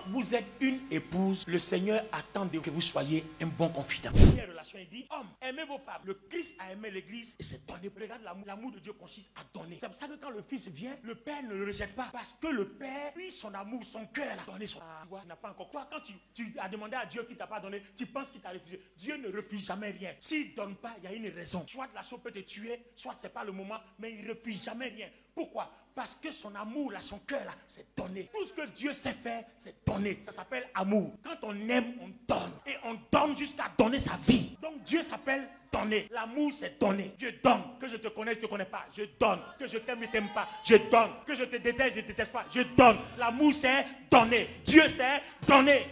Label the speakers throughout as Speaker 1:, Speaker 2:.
Speaker 1: vous êtes une épouse, le Seigneur attend que vous soyez un bon confident. Première relation, il dit, hommes, aimez vos femmes. Le Christ a aimé l'église et s'est donné. Regarde, l'amour de Dieu consiste à donner. C'est pour ça que quand le Fils vient, le Père ne le rejette pas. Parce que le Père, lui, son amour, son cœur, a donné son amour. Tu n'as pas encore. Toi, quand tu as demandé à Dieu qui t'a pas donné, tu penses qu'il t'a refusé. Dieu ne refuse jamais rien. S'il ne donne pas, il y a une raison. Soit la chose peut te tuer, soit c'est pas le moment, mais il ne refuse jamais rien. Pourquoi? Parce que son amour, là, son cœur, là, c'est donner. Tout ce que Dieu sait faire, c'est donner. Ça s'appelle amour. Quand on aime, on donne. Et on donne jusqu'à donner sa vie. Donc Dieu s'appelle donner. L'amour, c'est donner. Je donne. Que je te connaisse, je ne te connais pas. Je donne. Que je t'aime, je ne t'aime pas. Je donne. Que je te déteste, je ne te déteste pas. Je donne. L'amour, c'est donner. Dieu, c'est donner.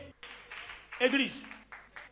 Speaker 1: Église.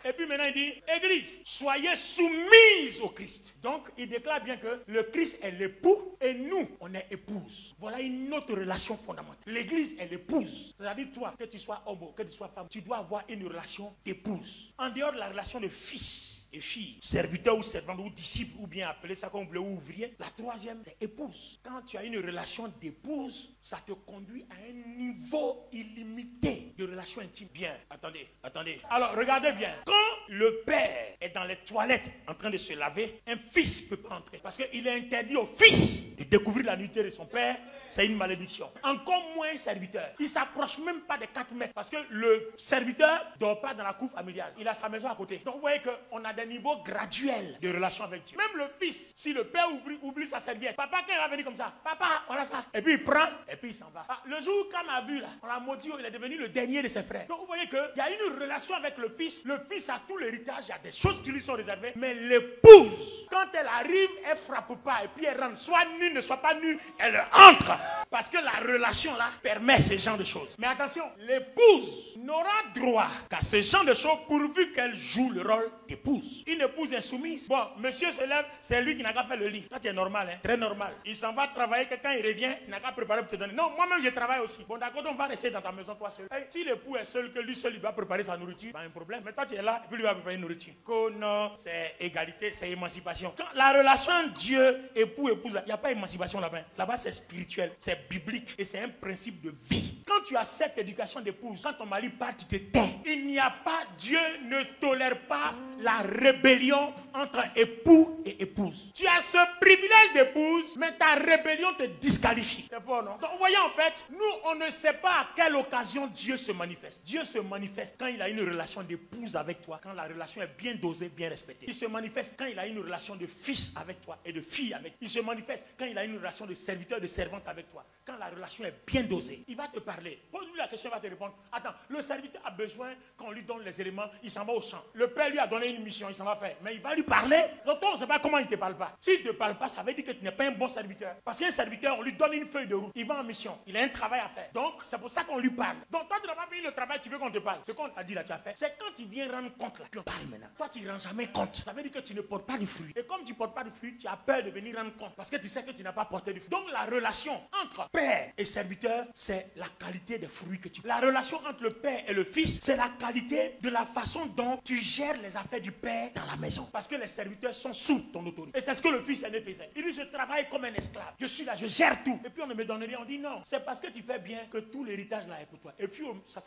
Speaker 1: Et puis maintenant il dit, Église, soyez soumise au Christ. Donc il déclare bien que le Christ est l'époux et nous, on est épouse. Voilà une autre relation fondamentale. L'Église est l'épouse. C'est-à-dire toi, que tu sois homme, que tu sois femme, tu dois avoir une relation d'épouse. En dehors de la relation de fils et fille, serviteur ou servante ou disciple, ou bien appeler ça comme vous voulez, ou ouvrier. La troisième, c'est épouse. Quand tu as une relation d'épouse, ça te conduit à un niveau illimité de relation intime. Bien, attendez. Alors, regardez bien. Quand le père est dans les toilettes en train de se laver, un fils ne peut pas entrer. Parce qu'il est interdit au fils de découvrir la nudité de son père. C'est une malédiction. Encore moins un serviteur. Il ne s'approche même pas des 4 mètres. Parce que le serviteur ne dort pas dans la cour familiale. Il a sa maison à côté. Donc vous voyez qu'on a des niveaux graduels de relation avec Dieu. Même le fils, si le père oublie sa serviette, papa, quand il va venir comme ça, papa, voilà ça. Et puis il prend, et puis il s'en va. Ah, le jour où Cam a vu là, on l'a maudit, il est devenu le dernier de ses frères. Donc vous voyez qu'il y a une relation avec le fils. Le fils a tout l'héritage, il y a des choses qui lui sont réservées. Mais l'épouse, quand elle arrive, elle ne frappe pas et puis elle rentre. Soit nue, ne soit pas nue, elle entre. Parce que la relation là permet ce genre de choses. Mais attention, l'épouse n'aura droit qu'à ce genre de choses pourvu qu'elle joue le rôle d'épouse. Une épouse insoumise. Bon, monsieur se lève, c'est lui qui n'a qu'à faire le lit. Ça c'est normal, hein? Très normal. Il s'en va travailler, que quand il revient, il n'a qu'à préparer pour te donner. Non, moi-même je travaille aussi. Bon d'accord, on va rester dans ta maison toi seul. Hey, si l'époux est seul, que lui seul il va préparer sa nourriture, pas un problème. Mais toi tu es là, et puis lui va préparer une nourriture. Que non, c'est égalité, c'est émancipation. Quand la relation Dieu, époux-épouse, il n'y a pas d'émancipation là-bas. Là-bas c'est spirituel, c'est biblique et c'est un principe de vie. Quand tu as cette éducation d'épouse, quand ton mari part, tu te tais. Il n'y a pas, Dieu ne tolère pas la rébellion entre époux et épouse. Tu as ce privilège d'épouse, mais ta rébellion te disqualifie. C'est fort, non? Donc, vous voyez, en fait, nous, on ne sait pas à quelle occasion Dieu se manifeste. Dieu se manifeste quand il a une relation d'épouse avec toi, quand la relation est bien dosée, bien respectée. Il se manifeste quand il a une relation de fils avec toi et de fille avec toi. Il se manifeste quand il a une relation de serviteur, de servante avec toi. Quand la relation est bien dosée, il va te parler. Pose-lui la question, il va te répondre. Attends, le serviteur a besoin qu'on lui donne les éléments, il s'en va au champ. Le père lui a donné une mission, il s'en va faire. Mais il va lui parler. Donc on ne sait pas comment il ne te parle pas. S'il ne te parle pas, ça veut dire que tu n'es pas un bon serviteur. Parce qu'un serviteur, on lui donne une feuille de route. Il va en mission. Il a un travail à faire. Donc c'est pour ça qu'on lui parle. Donc toi, tu n'as pas fini le travail, tu veux qu'on te parle. Ce qu'on t'a dit là, tu as fait. C'est quand tu viens rendre compte là, tu parles maintenant. Toi, tu ne rends jamais compte. Ça veut dire que tu ne portes pas du fruit. Et comme tu ne portes pas du fruit, tu as peur de venir rendre compte. Parce que tu sais que tu n'as pas porté du fruit. Donc la relation entre père et serviteur, c'est la qualité des fruits que tu... La relation entre le père et le fils, c'est la qualité de la façon dont tu gères les affaires du père dans la maison. Parce que les serviteurs sont sous ton autorité. Et c'est ce que le fils aîné faisait. Il dit, je travaille comme un esclave. Je suis là, je gère tout. Et puis on ne me donne rien. On dit non, c'est parce que tu fais bien que tout l'héritage là est pour toi. Et puis ça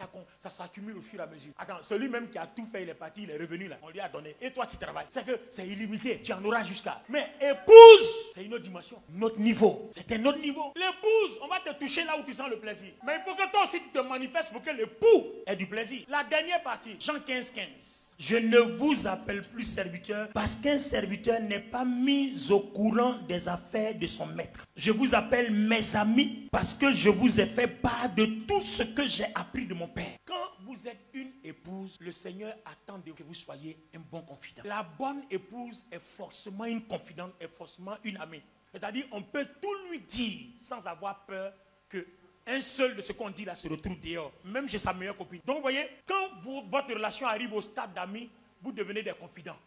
Speaker 1: s'accumule au fur et à mesure. Attends, celui même qui a tout fait, il est parti, il est revenu là. On lui a donné. Et toi qui travailles, c'est que c'est illimité. Tu en auras jusqu'à. Mais épouse, c'est une autre dimension, notre niveau. C'est un autre niveau. L'épouse, on va te toucher là où tu sens le plaisir. Mais il faut que toi aussi tu te manifestes pour que l'époux ait du plaisir. La dernière partie, Jean 15:15. Je ne vous appelle plus serviteur parce qu'un serviteur n'est pas mis au courant des affaires de son maître. Je vous appelle mes amis parce que je vous ai fait part de tout ce que j'ai appris de mon père. Quand vous êtes une épouse, le Seigneur attend que vous soyez un bon confident. La bonne épouse est forcément une confidente, est forcément une amie. C'est-à-dire on peut tout lui dire sans avoir peur que un seul de ce qu'on dit là se retrouve dehors, même chez sa meilleure copine. Donc vous voyez, quand votre relation arrive au stade d'amis, vous devenez des confidents.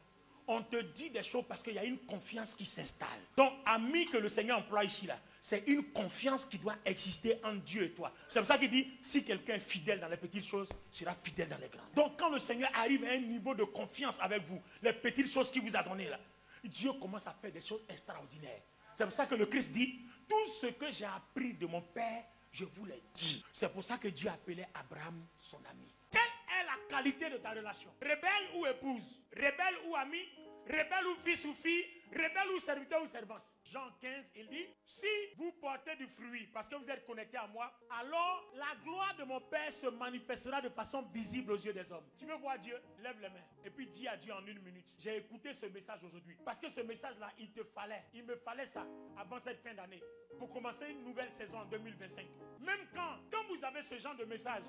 Speaker 1: On te dit des choses parce qu'il y a une confiance qui s'installe. Donc ami que le Seigneur emploie ici là, c'est une confiance qui doit exister entre Dieu et toi. C'est pour ça qu'il dit, si quelqu'un est fidèle dans les petites choses, sera fidèle dans les grandes. Donc quand le Seigneur arrive à un niveau de confiance avec vous, les petites choses qu'il vous a données là, Dieu commence à faire des choses extraordinaires. C'est pour ça que le Christ dit, tout ce que j'ai appris de mon Père, Je vous l'ai dit. C'est pour ça que Dieu appelait Abraham son ami. Quelle est la qualité de ta relation? Rebelle ou épouse? Rebelle ou ami? Rebelle ou fils ou fille? Rebelle ou serviteur ou servante? Jean 15, il dit, si vous portez du fruit parce que vous êtes connecté à moi, alors la gloire de mon Père se manifestera de façon visible aux yeux des hommes. Tu veux voir Dieu? Lève les mains et puis dis à Dieu en 1 minute. J'ai écouté ce message aujourd'hui parce que ce message-là, il me fallait ça avant cette fin d'année pour commencer une nouvelle saison en 2025. Même quand vous avez ce genre de message,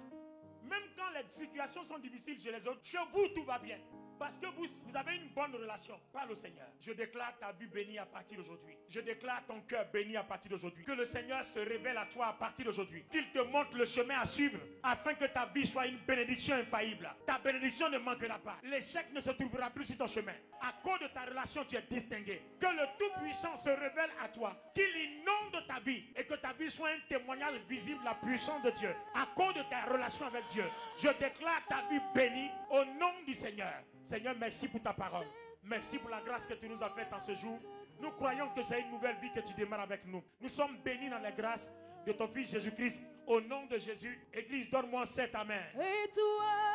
Speaker 1: même quand les situations sont difficiles chez les autres, chez vous tout va bien. Parce que vous avez une bonne relation. Parle au Seigneur. Je déclare ta vie bénie à partir d'aujourd'hui. Je déclare ton cœur béni à partir d'aujourd'hui. Que le Seigneur se révèle à toi à partir d'aujourd'hui. Qu'il te montre le chemin à suivre afin que ta vie soit une bénédiction infaillible. Ta bénédiction ne manquera pas. L'échec ne se trouvera plus sur ton chemin. À cause de ta relation, tu es distingué. Que le Tout-Puissant se révèle à toi. Qu'il inonde ta vie et que ta vie soit un témoignage visible de la puissance de Dieu. À cause de ta relation avec Dieu. Je déclare ta vie bénie au nom du Seigneur. Seigneur, merci pour ta parole. Merci pour la grâce que tu nous as faite en ce jour. Nous croyons que c'est une nouvelle vie que tu démarres avec nous. Nous sommes bénis dans les grâces de ton Fils Jésus-Christ. Au nom de Jésus, Église, donne-moi cet amen. Et toi